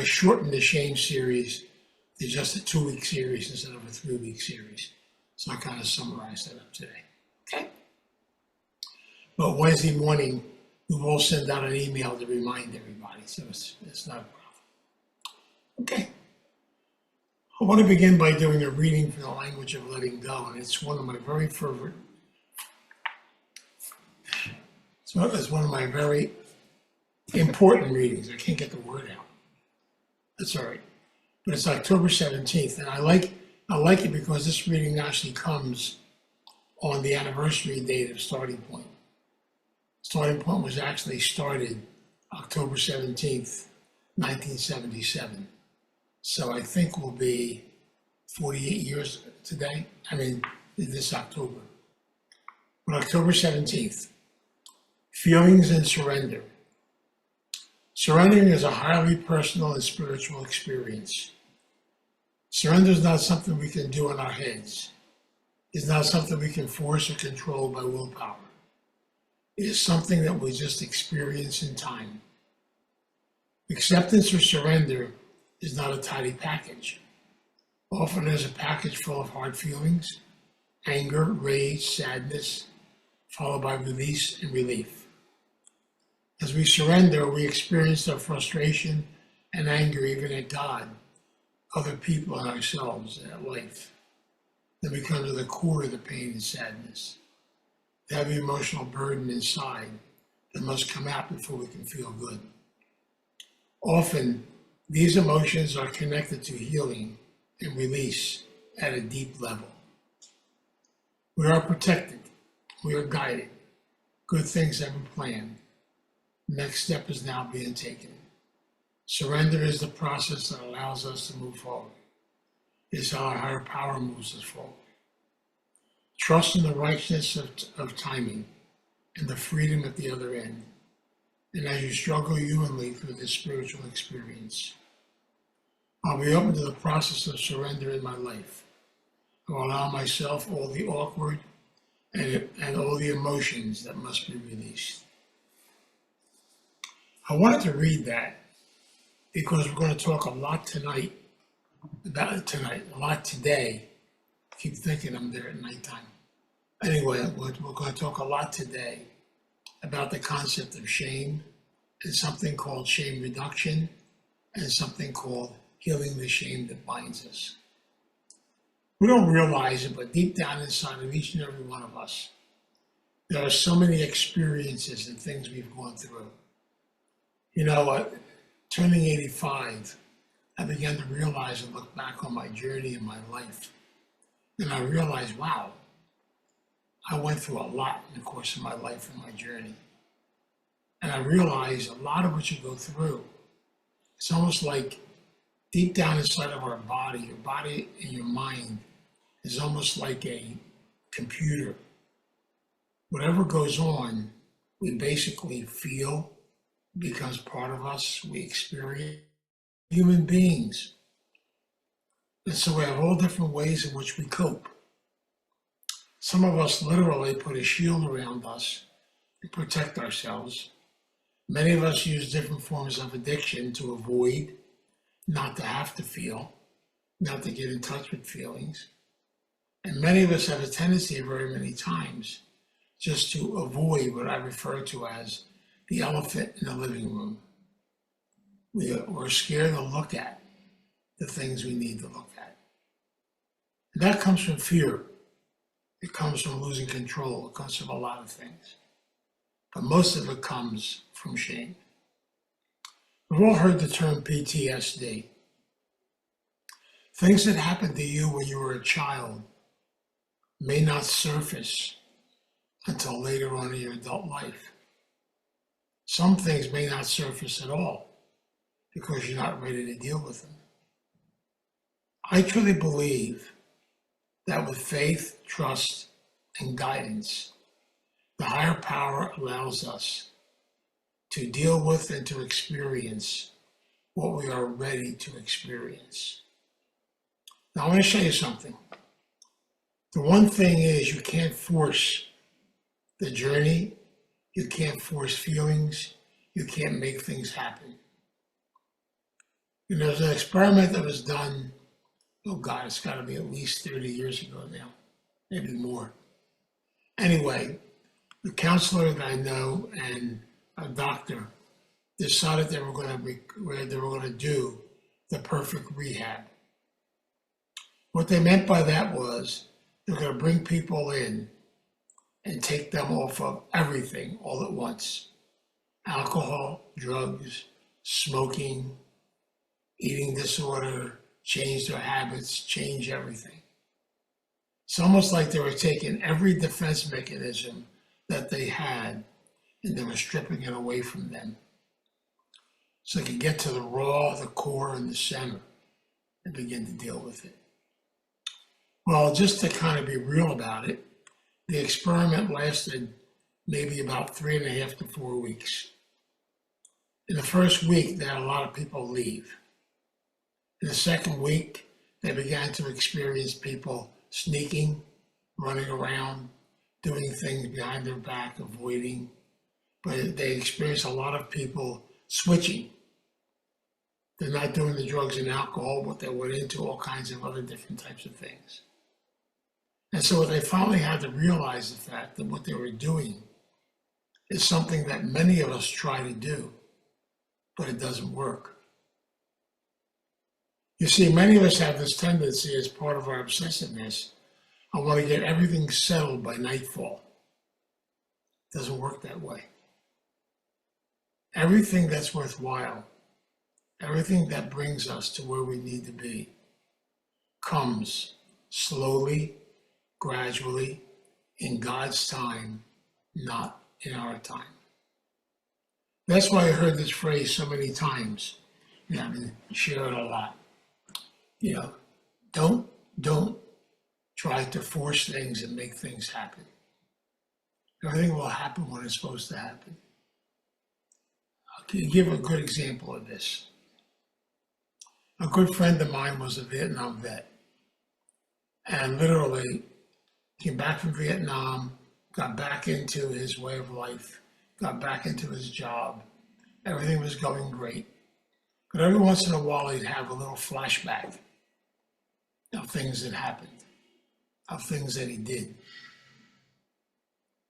I shortened the shame series to just a 2-week series instead of a 3-week series. So I kind of summarized that up today. Okay? But Wednesday morning, we will send out an email to remind everybody, so it's not a problem. Okay. I want to begin by doing a reading from the language of letting go, and it's one of my very favorite. It's one of my very important readings. I can't get the word out. That's all right. But it's October 17th, and I like it because this reading actually comes on the anniversary date of Starting Point. Starting Point was actually started October 17th, 1977. So I think we'll be 48 years today. This October. But October 17th, feelings and surrender. Surrendering is a highly personal and spiritual experience. Surrender is not something we can do in our heads. It's not something we can force or control by willpower. It is something that we just experience in time. Acceptance or surrender is not a tidy package. Often there's a package full of hard feelings, anger, rage, sadness, followed by release and relief. As we surrender, we experience our frustration and anger even at God, other people, and ourselves, and at life. Then we come to the core of the pain and sadness, the heavy emotional burden inside that must come out before we can feel good. Often, these emotions are connected to healing and release at a deep level. We are protected. We are guided. Good things have been planned. The next step is now being taken. Surrender is the process that allows us to move forward. It is how our higher power moves us forward. Trust in the rightness of timing and the freedom at the other end. And as you struggle humanly through this spiritual experience, I'll be open to the process of surrender in my life. I will allow myself all the awkward and all the emotions that must be released. I wanted to read that because we're going to talk a lot today. I keep thinking I'm there at nighttime. Anyway, we're going to talk a lot today about the concept of shame and something called shame reduction and something called healing the shame that binds us. We don't realize it, but deep down inside of each and every one of us, there are so many experiences and things we've gone through. Turning 85, I began to realize and look back on my journey in my life. And I realized, wow, I went through a lot in the course of my life and my journey. And I realized a lot of what you go through, it's almost like deep down inside of our body, your body and your mind is almost like a computer. Whatever goes on, we basically feel, becomes part of us, we experience. Human beings. And so we have all different ways in which we cope. Some of us literally put a shield around us to protect ourselves. Many of us use different forms of addiction to avoid, not to have to feel, not to get in touch with feelings. And many of us have a tendency very many times just to avoid what I refer to as the elephant in the living room. We're scared to look at the things we need to look at. And that comes from fear. It comes from losing control. It comes from a lot of things. But most of it comes from shame. We've all heard the term PTSD. Things that happened to you when you were a child may not surface until later on in your adult life. Some things may not surface at all because you're not ready to deal with them. I truly believe that with faith, trust, and guidance, the higher power allows us to deal with and to experience what we are ready to experience. Now, I want to show you something. The one thing is you can't force the journey, you can't force feelings, you can't make things happen. There's an experiment that was done, oh God, it's got to be at least 30 years ago now, maybe more. Anyway, the counselor that I know and a doctor decided they were going to do the perfect rehab. What they meant by that was they're going to bring people in and take them off of everything all at once: alcohol, drugs, smoking, eating disorder, change their habits, change everything. It's almost like they were taking every defense mechanism that they had and they were stripping it away from them so they could get to the raw, the core, and the center and begin to deal with it. Well, just to kind of be real about it, the experiment lasted maybe about 3.5 to 4 weeks. In the first week, they had a lot of people leave. In the second week, they began to experience people sneaking, running around, doing things behind their back, avoiding. But they experienced a lot of people switching. They're not doing the drugs and alcohol, but they went into all kinds of other different types of things. And so they finally had to realize the fact that what they were doing is something that many of us try to do, but it doesn't work. You see, many of us have this tendency as part of our obsessiveness. I want to get everything settled by nightfall. It doesn't work that way. Everything that's worthwhile, everything that brings us to where we need to be, comes slowly, gradually, in God's time, not in our time. That's why I heard this phrase so many times. I've been sharing a lot. Don't try to force things and make things happen. Everything will happen when it's supposed to happen. I'll give a good example of this. A good friend of mine was a Vietnam vet, and literally came back from Vietnam, got back into his way of life, got back into his job. Everything was going great. But every once in a while, he'd have a little flashback of things that happened, of things that he did.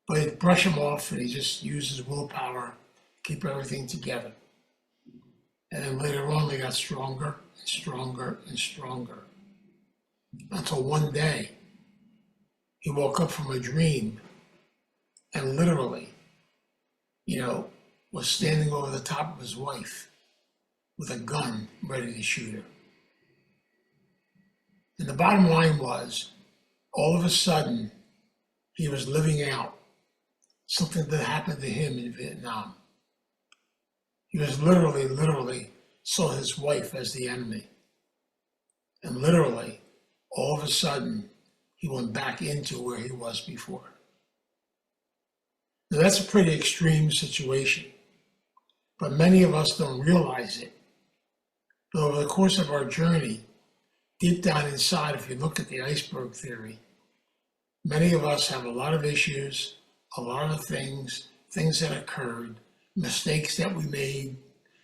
But he'd brush them off and he just used his willpower, keep everything together. And then later on, they got stronger and stronger and stronger. Until one day, he woke up from a dream and literally, was standing over the top of his wife with a gun ready to shoot her. And the bottom line was, all of a sudden, he was living out something that happened to him in Vietnam. He was literally saw his wife as the enemy. And literally, all of a sudden, he went back into where he was before. Now, that's a pretty extreme situation, but many of us don't realize it. But over the course of our journey, deep down inside, if you look at the iceberg theory, many of us have a lot of issues, a lot of things that occurred, mistakes that we made,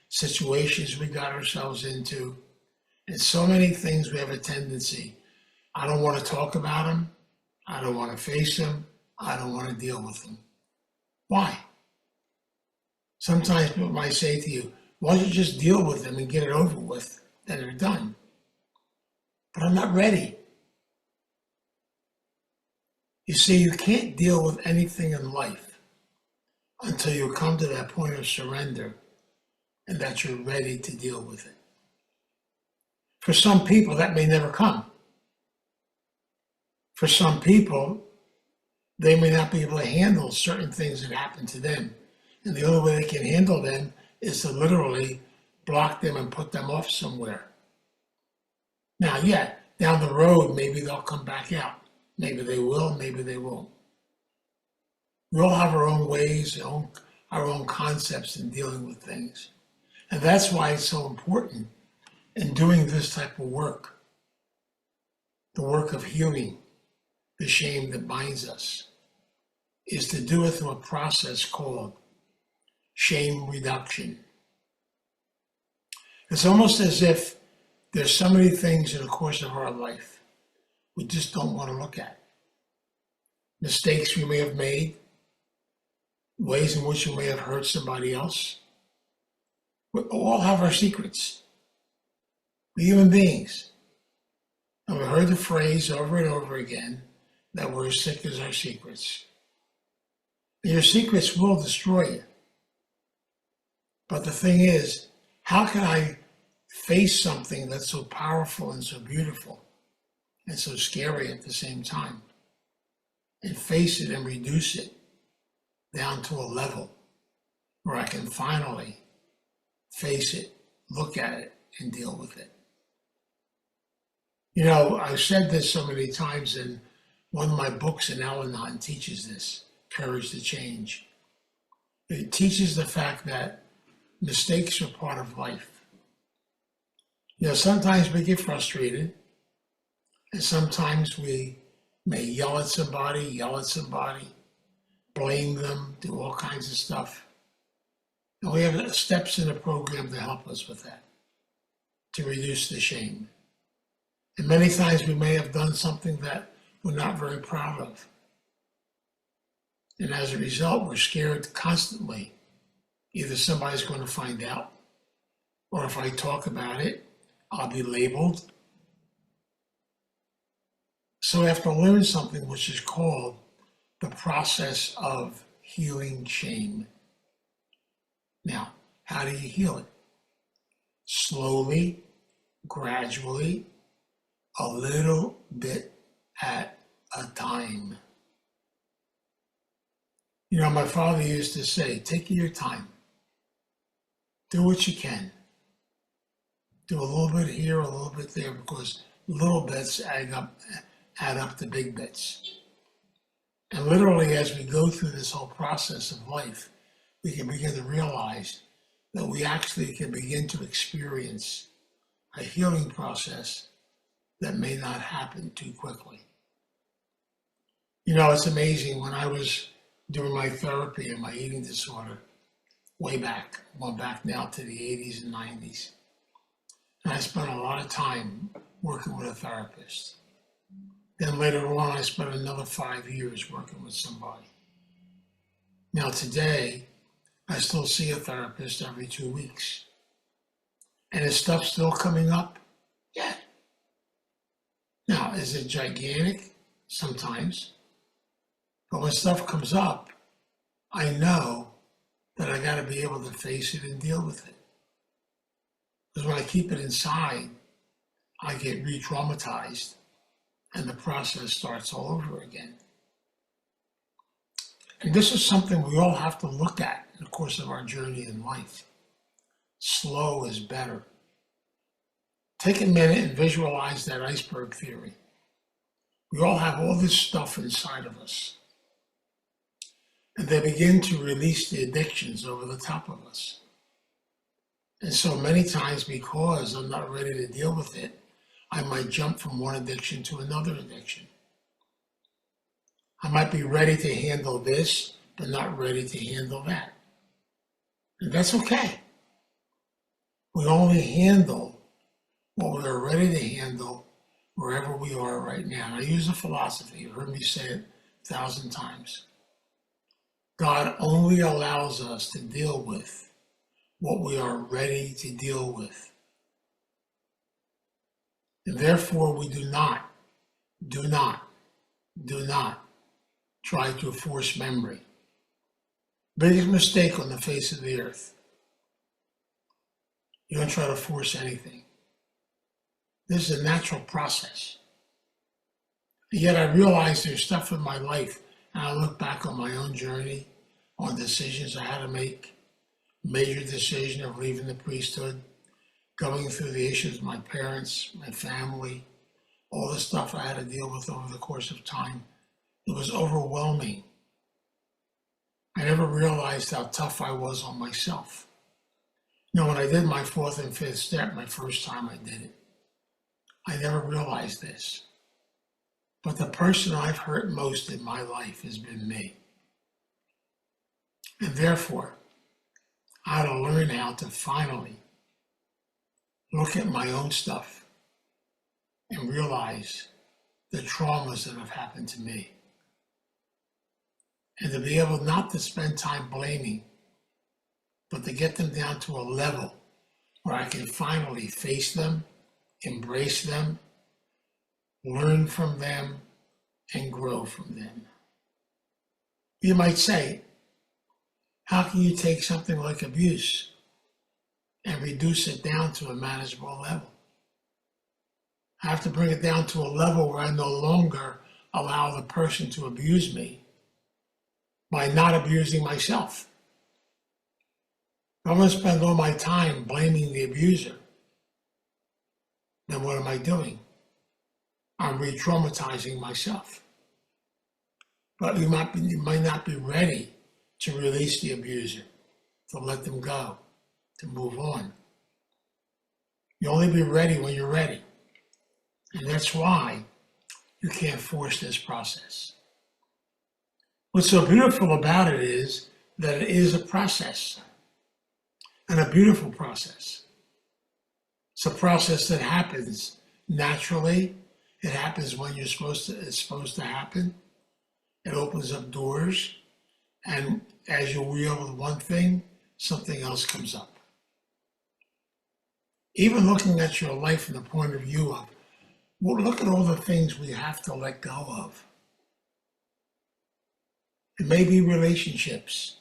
situations we got ourselves into, and so many things we have a tendency. I don't want to talk about them. I don't want to face them. I don't want to deal with them. Why? Sometimes people might say to you, why don't you just deal with them and get it over with, then they're done. But I'm not ready. You see, you can't deal with anything in life until you come to that point of surrender and that you're ready to deal with it. For some people, that may never come. For some people, they may not be able to handle certain things that happen to them. And the only way they can handle them is to literally block them and put them off somewhere. Now, yeah, down the road, maybe they'll come back out. Maybe they will, maybe they won't. We all have our own ways, our own concepts in dealing with things. And that's why it's so important in doing this type of work, the work of healing the shame that binds us, is to do it through a process called shame reduction. It's almost as if there's so many things in the course of our life we just don't want to look at. Mistakes we may have made, ways in which we may have hurt somebody else. We all have our secrets. We're human beings. And we heard the phrase over and over again that we're as sick as our secrets. And your secrets will destroy you. But the thing is, how can I face something that's so powerful and so beautiful and so scary at the same time? And face it and reduce it down to a level where I can finally face it, look at it, and deal with it. You know, I've said this so many times, and one of my books in Al-Anon teaches this, Courage to Change. It teaches the fact that mistakes are part of life. You know, sometimes we get frustrated, and sometimes we may yell at somebody, blame them, do all kinds of stuff. And we have steps in the program to help us with that, to reduce the shame. And many times we may have done something that we're not very proud of. And as a result, we're scared constantly. Either somebody's going to find out, or if I talk about it, I'll be labeled. So we have to learn something which is called the process of healing shame. Now, how do you heal it? Slowly, gradually, a little bit at a time. You know, my father used to say, take your time. Do what you can. Do a little bit here, a little bit there, because little bits add up to big bits. And literally, as we go through this whole process of life, we can begin to realize that we actually can begin to experience a healing process that may not happen too quickly. You know, it's amazing. When I was doing my therapy and my eating disorder, way back, going back now to the 80s and 90s, and I spent a lot of time working with a therapist. Then later on, I spent another 5 years working with somebody. Now today, I still see a therapist every 2 weeks. And is stuff still coming up? Yeah. Now, is it gigantic? Sometimes. But when stuff comes up, I know that I got to be able to face it and deal with it. Because when I keep it inside, I get re-traumatized and the process starts all over again. And this is something we all have to look at in the course of our journey in life. Slow is better. Take a minute and visualize that iceberg theory. We all have all this stuff inside of us. And they begin to release the addictions over the top of us. And so many times, because I'm not ready to deal with it, I might jump from one addiction to another addiction. I might be ready to handle this, but not ready to handle that. And that's okay. We only handle what we're ready to handle wherever we are right now. And I use a philosophy, you've heard me say it 1,000 times. God only allows us to deal with what we are ready to deal with. And therefore, we do not try to force memory. Biggest mistake on the face of the earth. You don't try to force anything. This is a natural process. And yet I realize there's stuff in my life, and I look back on my own journey, on decisions I had to make, major decision of leaving the priesthood, going through the issues with my parents, my family, all the stuff I had to deal with over the course of time. It was overwhelming. I never realized how tough I was on myself. You know, when I did my 4th and 5th step, my first time I did it, I never realized this. But the person I've hurt most in my life has been me. And therefore, I had to learn how to finally look at my own stuff and realize the traumas that have happened to me. And to be able not to spend time blaming, but to get them down to a level where I can finally face them, embrace them, learn from them, and grow from them. You might say, how can you take something like abuse and reduce it down to a manageable level? I have to bring it down to a level where I no longer allow the person to abuse me by not abusing myself. If I'm going to spend all my time blaming the abuser, then what am I doing? I'm re-traumatizing myself. But you might not be ready to release the abuser, to let them go, to move on. You only be ready when you're ready. And that's why you can't force this process. What's so beautiful about it is that it is a process, and a beautiful process. It's a process that happens naturally. It happens when it's supposed to happen. It opens up doors, and as you wheel with one thing, something else comes up. Even looking at your life from the point of view of, well, look at all the things we have to let go of. It may be relationships.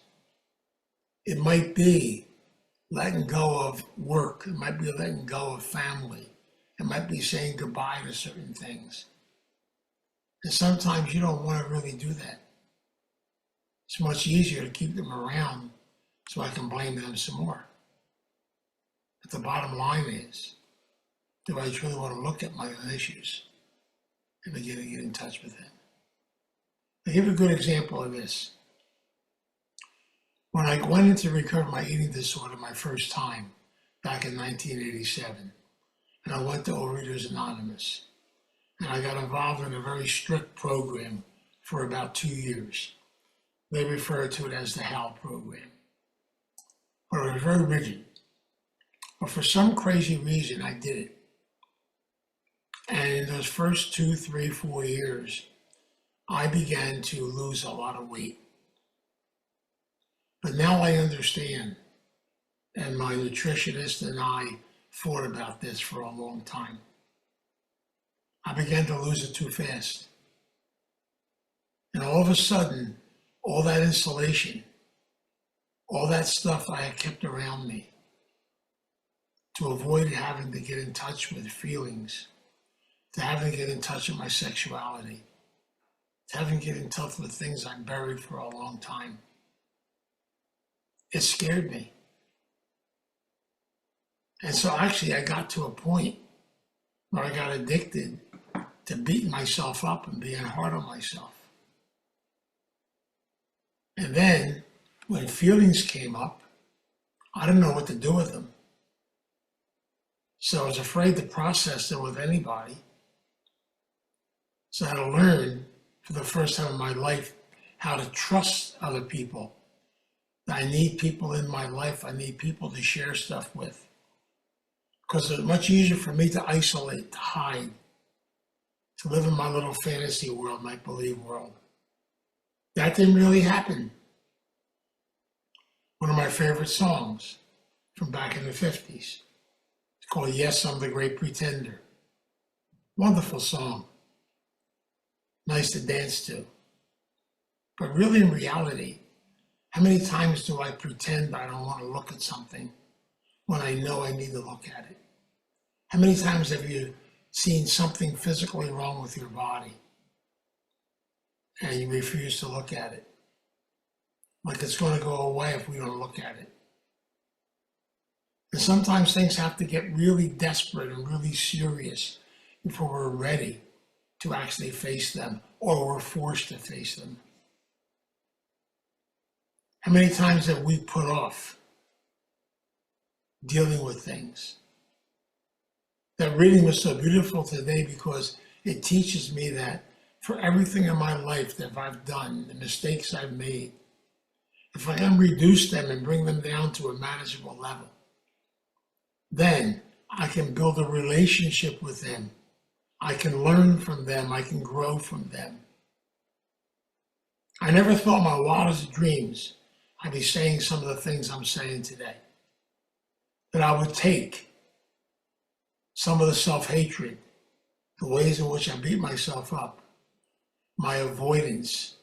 It might be letting go of work. It might be letting go of family. It might be saying goodbye to certain things. And sometimes you don't want to really do that. It's much easier to keep them around so I can blame them some more. But the bottom line is, do I truly want to look at my own issues and begin to get in touch with them? I'll give you a good example of this. When I went into recovery my eating disorder my first time back in 1987, and I went to Overeaters Anonymous, and I got involved in a very strict program for about 2 years. They refer to it as the HAL program. But it was very rigid. But for some crazy reason, I did it. And in those first 2, 3, 4 years, I began to lose a lot of weight. But now I understand, and my nutritionist and I fought about this for a long time. I began to lose it too fast. And all of a sudden, all that insulation, all that stuff I had kept around me to avoid having to get in touch with feelings, to having to get in touch with my sexuality, to having to get in touch with things I buried for a long time. It scared me. And so actually I got to a point where I got addicted to beating myself up and being hard on myself. And then when feelings came up, I didn't know what to do with them. So I was afraid to process them with anybody. So I had to learn for the first time in my life how to trust other people. I need people in my life. I need people to share stuff with. Because it's much easier for me to isolate, to hide, to live in my little fantasy world, make-believe world. That didn't really happen. One of my favorite songs from back in the 50s. It's called Yes, I'm the Great Pretender. Wonderful song. Nice to dance to. But really in reality, how many times do I pretend I don't want to look at something when I know I need to look at it? How many times have you seen something physically wrong with your body and you refuse to look at it? Like it's going to go away if we don't look at it. And sometimes things have to get really desperate and really serious before we're ready to actually face them, or we're forced to face them. How many times have we put off dealing with things? That reading was so beautiful today because it teaches me that for everything in my life that I've done, the mistakes I've made, if I can reduce them and bring them down to a manageable level, then I can build a relationship with them. I can learn from them. I can grow from them. I never thought in my wildest dreams I'd be saying some of the things I'm saying today. That I would take some of the self-hatred, the ways in which I beat myself up, my avoidance.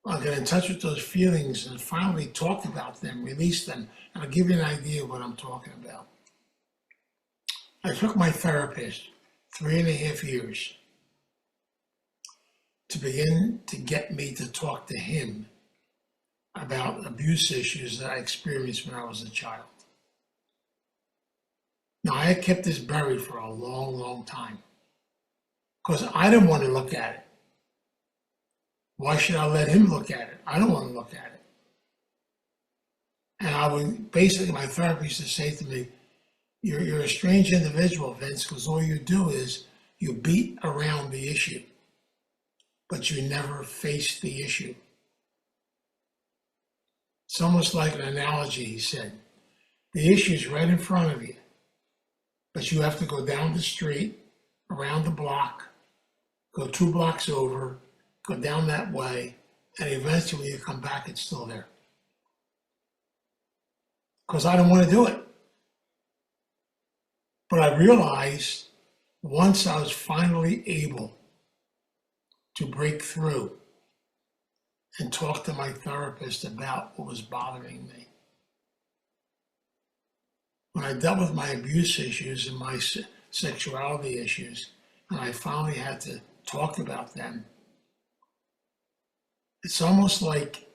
I'll get in touch with those feelings and finally talk about them, release them, and I'll give you an idea of what I'm talking about. I took my therapist 3.5 years to begin to get me to talk to him about abuse issues that I experienced when I was a child. Now, I had kept this buried for a long, long time because I didn't want to look at it. Why should I let him look at it? I don't want to look at it. And I would basically, my therapist used to say to me, you're a strange individual, Vince, because all you do is you beat around the issue, but you never face the issue. It's almost like an analogy, he said. The issue's right in front of you, but you have to go down the street, around the block, go 2 blocks over, go down that way, and eventually you come back, it's still there. Because I don't want to do it. But I realized once I was finally able to break through and talk to my therapist about what was bothering me. When I dealt with my abuse issues and my sexuality issues, and I finally had to talk about them, it's almost like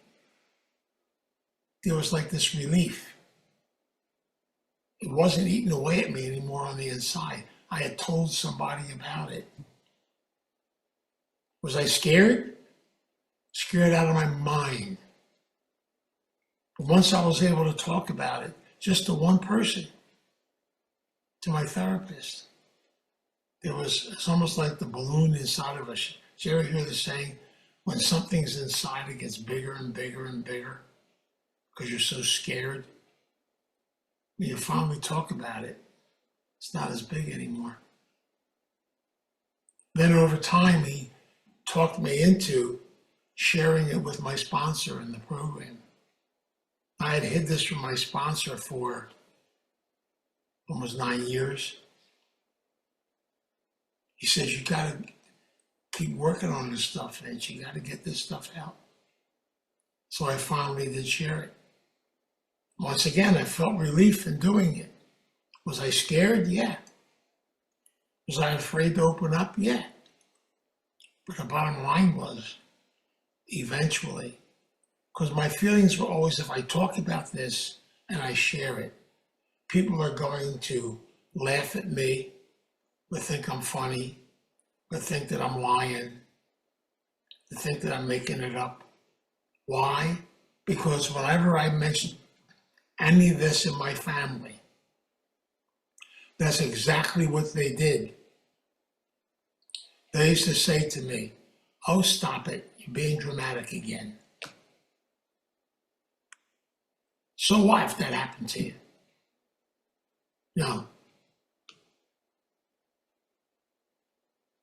there was like this relief. It wasn't eating away at me anymore on the inside. I had told somebody about it. Was I scared? Scared out of my mind. But once I was able to talk about it, just to one person, to my therapist, it's almost like the balloon inside of us. Did you ever hear the saying, when something's inside, it gets bigger and bigger and bigger because you're so scared? When you finally talk about it, it's not as big anymore. Then over time, he talked me into sharing it with my sponsor in the program. I had hid this from my sponsor for almost 9 years. He says, you got to keep working on this stuff, Vince. You got to get this stuff out. So I finally did share it. Once again, I felt relief in doing it. Was I scared? Yeah. Was I afraid to open up? Yeah. But the bottom line was, eventually, because my feelings were always, if I talk about this and I share it, people are going to laugh at me, would think I'm funny, would think that I'm lying, would think that I'm making it up. Why? Because whenever I mention any of this in my family, that's exactly what they did. They used to say to me, oh, stop it, you're being dramatic again. So what if that happened to you? No.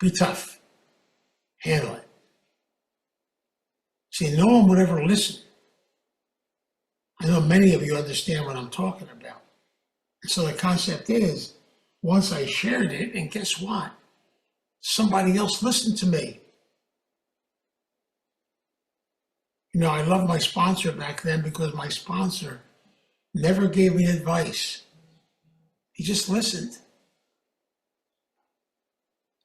Be tough. Handle it. See, no one would ever listen. I know many of you understand what I'm talking about. And so the concept is, once I shared it, and guess what? Somebody else listened to me. You know, I loved my sponsor back then because my sponsor never gave me advice. He just listened.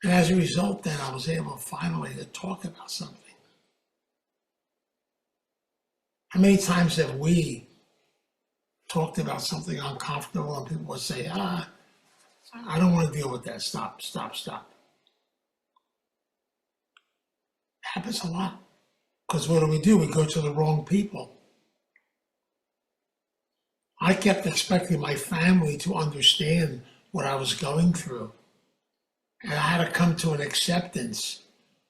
And as a result, then I was able finally to talk about something. How many times have we talked about something uncomfortable and people would say, I don't want to deal with that. Stop, stop, stop. It happens a lot. Because what do? We go to the wrong people. I kept expecting my family to understand what I was going through. And I had to come to an acceptance,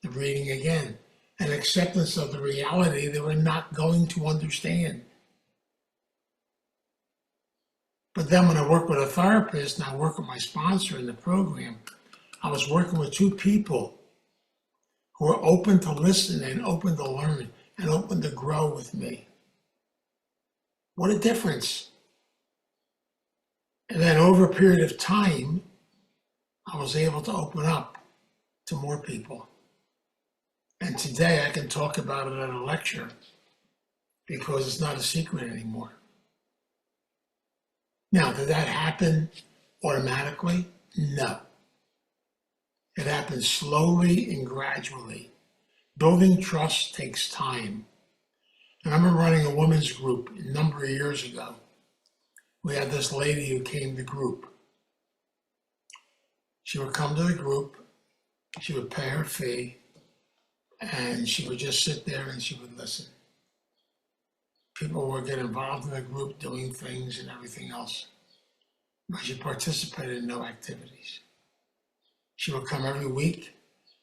the reading again, an acceptance of the reality they were not going to understand. But then when I work with a therapist and I work with my sponsor in the program, I was working with two people who are open to listen and open to learn and open to grow with me. What a difference. And then over a period of time, I was able to open up to more people. And today I can talk about it at a lecture because it's not a secret anymore. Now, did that happen automatically? No. It happens slowly and gradually. Building trust takes time. And I remember running a women's group a number of years ago. We had this lady who came to group. She would come to the group, she would pay her fee, and she would just sit there and she would listen. People would get involved in the group doing things and everything else, but she participated in no activities. She would come every week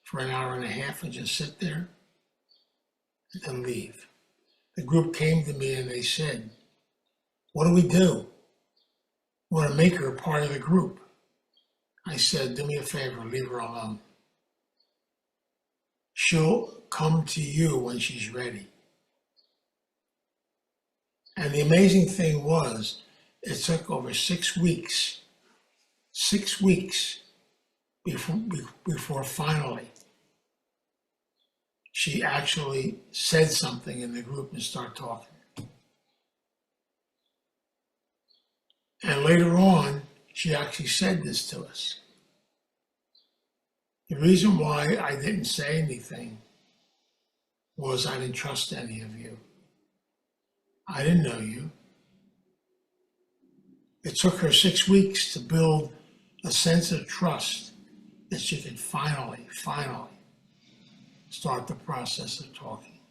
for an hour and a half and just sit there and then leave. The group came to me and they said, "What do we do? We want to make her a part of the group." I said, "Do me a favor, leave her alone. She'll come to you when she's ready." And the amazing thing was, it took over 6 weeks before finally she actually said something in the group and started talking. And later on, she actually said this to us. The reason why I didn't say anything was I didn't trust any of you. I didn't know you. It took her 6 weeks to build a sense of trust that she could finally start the process of talking.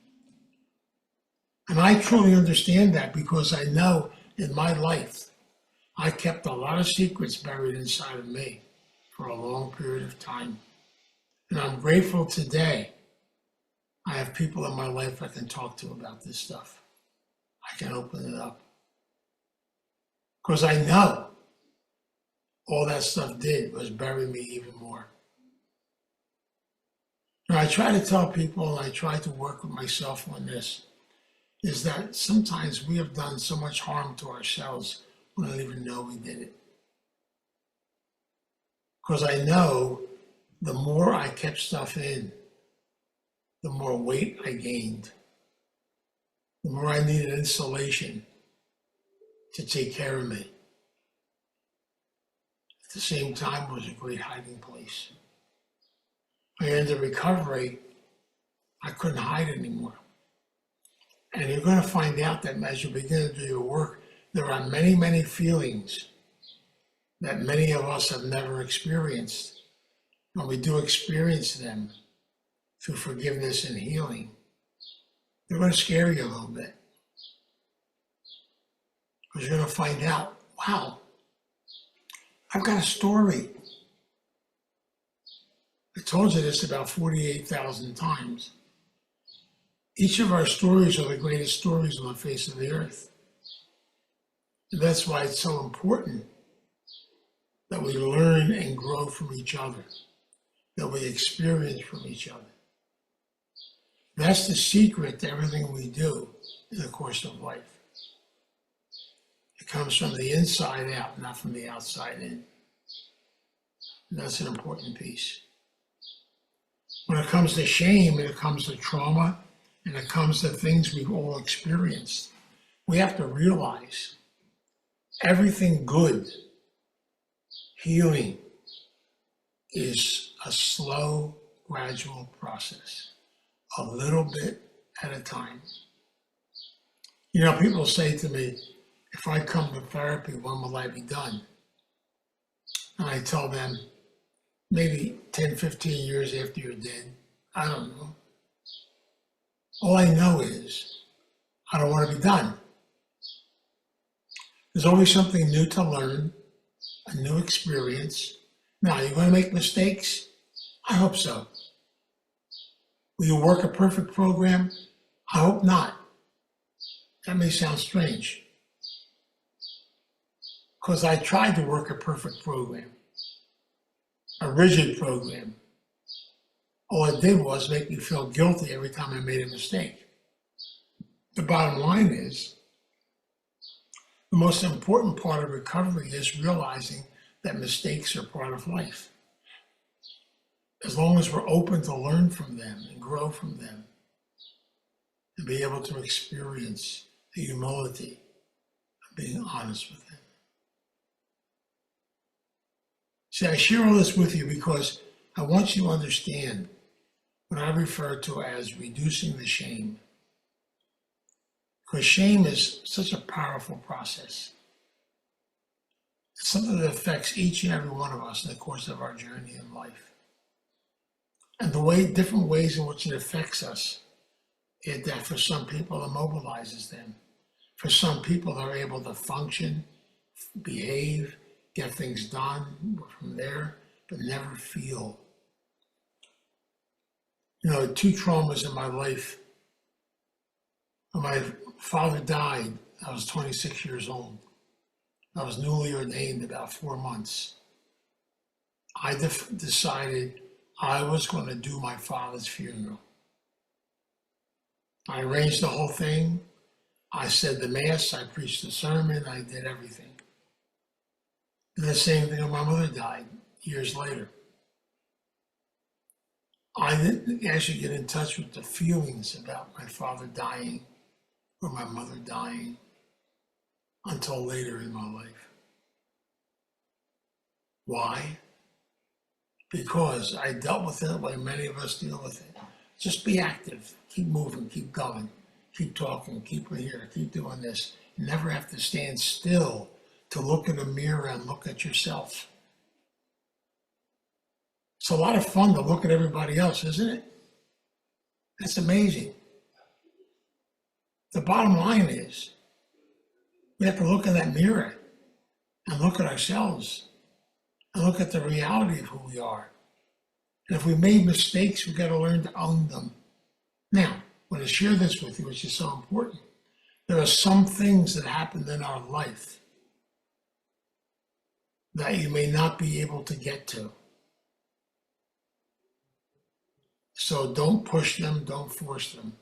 And I truly understand that because I know in my life, I kept a lot of secrets buried inside of me for a long period of time. And I'm grateful today I have people in my life I can talk to about this stuff. I can open it up. Because I know all that stuff did was bury me even more. And I try to tell people, and I try to work with myself on this, is that sometimes we have done so much harm to ourselves we don't even know we did it. Because I know the more I kept stuff in, the more weight I gained, the more I needed insulation to take care of me. At the same time, it was a great hiding place. When I ended recovery, I couldn't hide anymore. And you're going to find out that as you begin to do your work, there are many, many feelings that many of us have never experienced. When we do experience them through forgiveness and healing, they're going to scare you a little bit. Because you're going to find out, wow, I've got a story. I told you this about 48,000 times. Each of our stories are the greatest stories on the face of the earth. And that's why it's so important that we learn and grow from each other, that we experience from each other. That's the secret to everything we do in the course of life. It comes from the inside out, not from the outside in. And that's an important piece. When it comes to shame, and it comes to trauma, and it comes to things we've all experienced, we have to realize everything good, healing, is a slow, gradual process, a little bit at a time. You know, people say to me, if I come to therapy, when will I be done? And I tell them, maybe 10, 15 years after you're dead. I don't know. All I know is I don't want to be done. There's always something new to learn, a new experience. Now, you're going to make mistakes? I hope so. Will you work a perfect program? I hope not. That may sound strange. because I tried to work a perfect program, a rigid program. All it did was make me feel guilty every time I made a mistake. The bottom line is, the most important part of recovery is realizing that mistakes are part of life. As long as we're open to learn from them and grow from them and be able to experience the humility of being honest with them. See, I share all this with you because I want you to understand what I refer to as reducing the shame. Because shame is such a powerful process. It's something that affects each and every one of us in the course of our journey in life. And different ways in which it affects us, that for some people immobilizes them. For some people, they're able to function, behave, get things done from there, but never feel. You know, 2 traumas in my life. When my father died, I was 26 years old. I was newly ordained about 4 months. I decided I was going to do my father's funeral. I arranged the whole thing. I said the mass, I preached the sermon, I did everything. And the same thing when my mother died years later. I didn't actually get in touch with the feelings about my father dying or my mother dying until later in my life. Why? Because I dealt with it the way many of us deal with it. Just be active, keep moving, keep going, keep talking, keep here, keep doing this. You never have to stand still to look in the mirror and look at yourself. It's a lot of fun to look at everybody else, isn't it? That's amazing. The bottom line is, we have to look in that mirror and look at ourselves and look at the reality of who we are. And if we made mistakes, we've got to learn to own them. Now, I want to share this with you, which is so important. There are some things that happened in our life that you may not be able to get to. So don't push them, don't force them.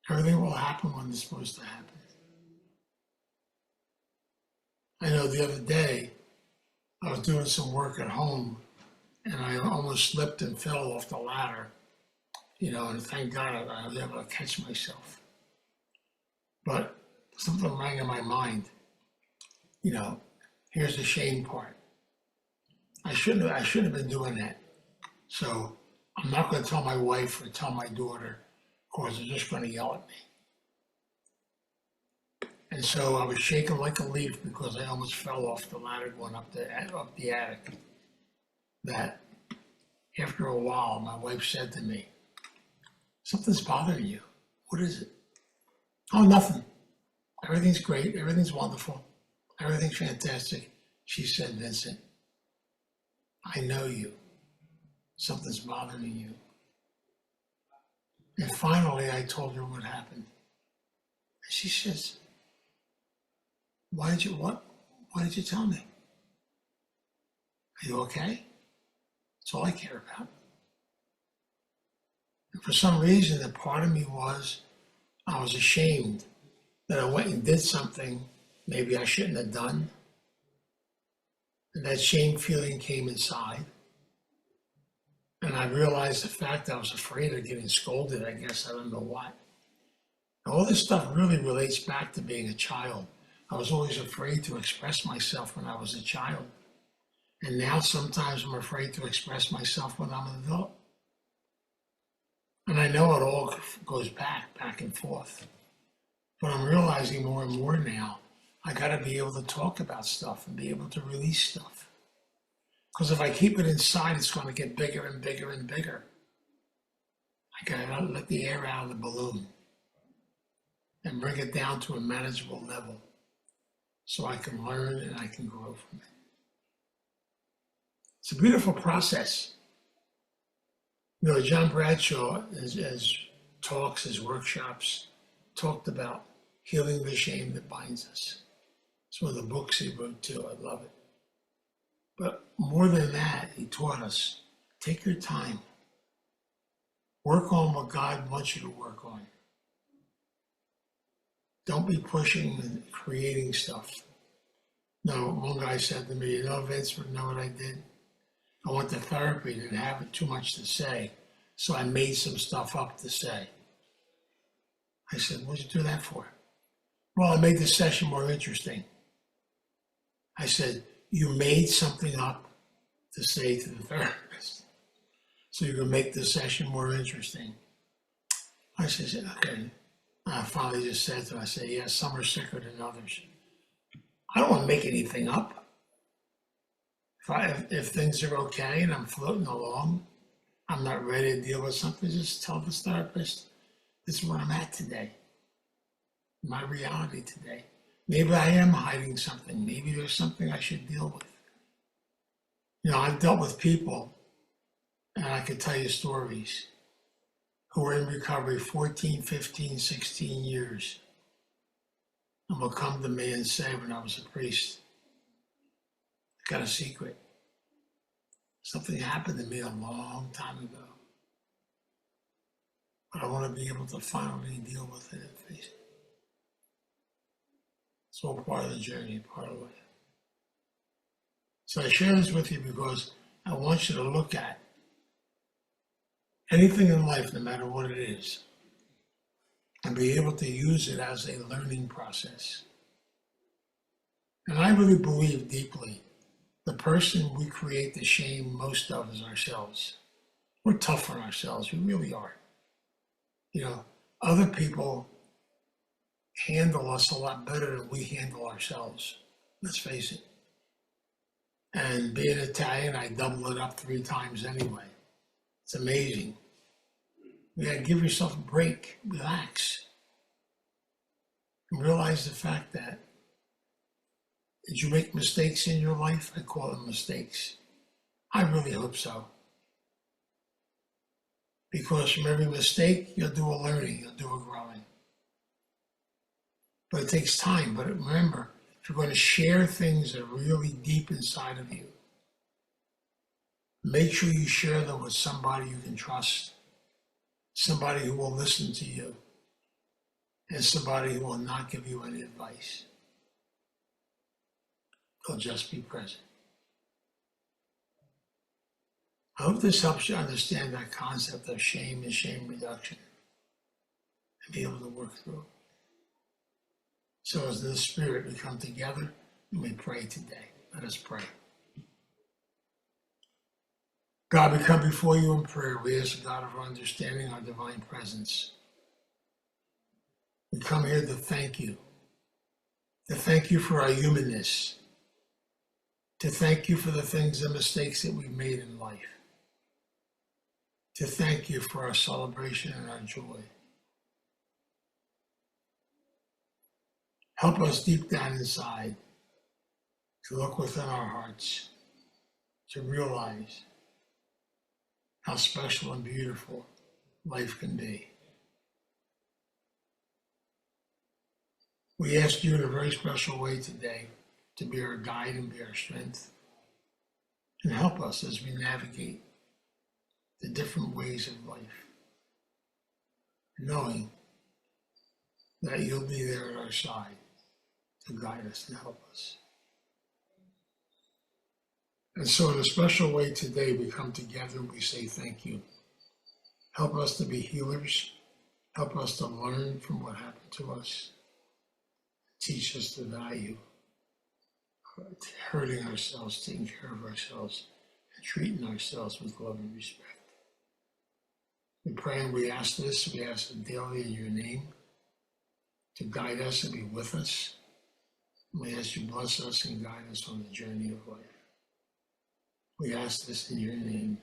Everything will happen when it's supposed to happen. I know the other day, I was doing some work at home and I almost slipped and fell off the ladder, and thank God I was able to catch myself. But something rang in my mind. Here's the shame part. I shouldn't have been doing that. So I'm not going to tell my wife or tell my daughter, because they're just going to yell at me. And so I was shaking like a leaf because I almost fell off the ladder going up the attic. That after a while, my wife said to me, "Something's bothering you. What is it?" "Oh, nothing. Everything's great. Everything's wonderful. Everything's fantastic." She said, "Vincent, I know you. Something's bothering you." And finally, I told her what happened. And she says, Why did you tell me? Are you okay? That's all I care about. And for some reason, a part of me I was ashamed that I went and did something maybe I shouldn't have done. And that shame feeling came inside. And I realized the fact I was afraid of getting scolded, I guess, I don't know what. And all this stuff really relates back to being a child. I was always afraid to express myself when I was a child. And now sometimes I'm afraid to express myself when I'm an adult. And I know it all goes back and forth. But I'm realizing more and more now, I gotta be able to talk about stuff and be able to release stuff. Because if I keep it inside, it's gonna get bigger and bigger and bigger. I gotta let the air out of the balloon and bring it down to a manageable level so I can learn and I can grow from it. It's a beautiful process. John Bradshaw, his talks, his workshops, talked about healing the shame that binds us. Some of the books he wrote too, I love it. But more than that, he taught us, take your time. Work on what God wants you to work on. Don't be pushing and creating stuff. No, one guy said to me, Vince, you know what I did? I went to therapy, didn't have too much to say, so I made some stuff up to say. I said, what'd you do that for? Well, I made the session more interesting. I said, you made something up to say to the therapist, so you can make the session more interesting. I said, okay. I finally just said to him, I said, yeah, some are sicker than others. I don't want to make anything up. If things are okay and I'm floating along, I'm not ready to deal with something, just tell the therapist, this is where I'm at today. My reality today. Maybe I am hiding something. Maybe there's something I should deal with. I've dealt with people, and I could tell you stories, who were in recovery 14, 15, 16 years, and will come to me and say, when I was a priest, I got a secret. Something happened to me a long time ago, but I want to be able to finally deal with it and face it. It's all part of the journey, part of life. So I share this with you because I want you to look at anything in life, no matter what it is, and be able to use it as a learning process. And I really believe deeply the person we create the shame most of is ourselves. We're tough on ourselves, we really are. Other people handle us a lot better than we handle ourselves. Let's face it. And being Italian, I double it up 3 times anyway. It's amazing. You gotta give yourself a break, relax, and realize the fact that, did you make mistakes in your life? I call them mistakes. I really hope so. Because from every mistake, you'll do a learning, you'll do a growing. But it takes time. But remember, if you're going to share things that are really deep inside of you, make sure you share them with somebody you can trust, somebody who will listen to you, and somebody who will not give you any advice. They'll just be present. I hope this helps you understand that concept of shame and shame reduction and be able to work through it. So as the Spirit, we come together and we pray today. Let us pray. God, we come before you in prayer. We ask the God of our understanding, our divine presence. We come here to thank you for our humanness, to thank you for the things and mistakes that we've made in life, to thank you for our celebration and our joy. Help us deep down inside to look within our hearts, to realize how special and beautiful life can be. We ask you in a very special way today to be our guide and be our strength, and help us as we navigate the different ways of life, knowing that you'll be there at our side to guide us and help us. And so in a special way today, we come together and we say thank you. Help us to be healers. Help us to learn from what happened to us. Teach us the value of hurting ourselves, taking care of ourselves, and treating ourselves with love and respect. We pray and we ask this, we ask it daily in your name, to guide us and be with us. And we ask you bless us and guide us on the journey of life. We ask this in your name.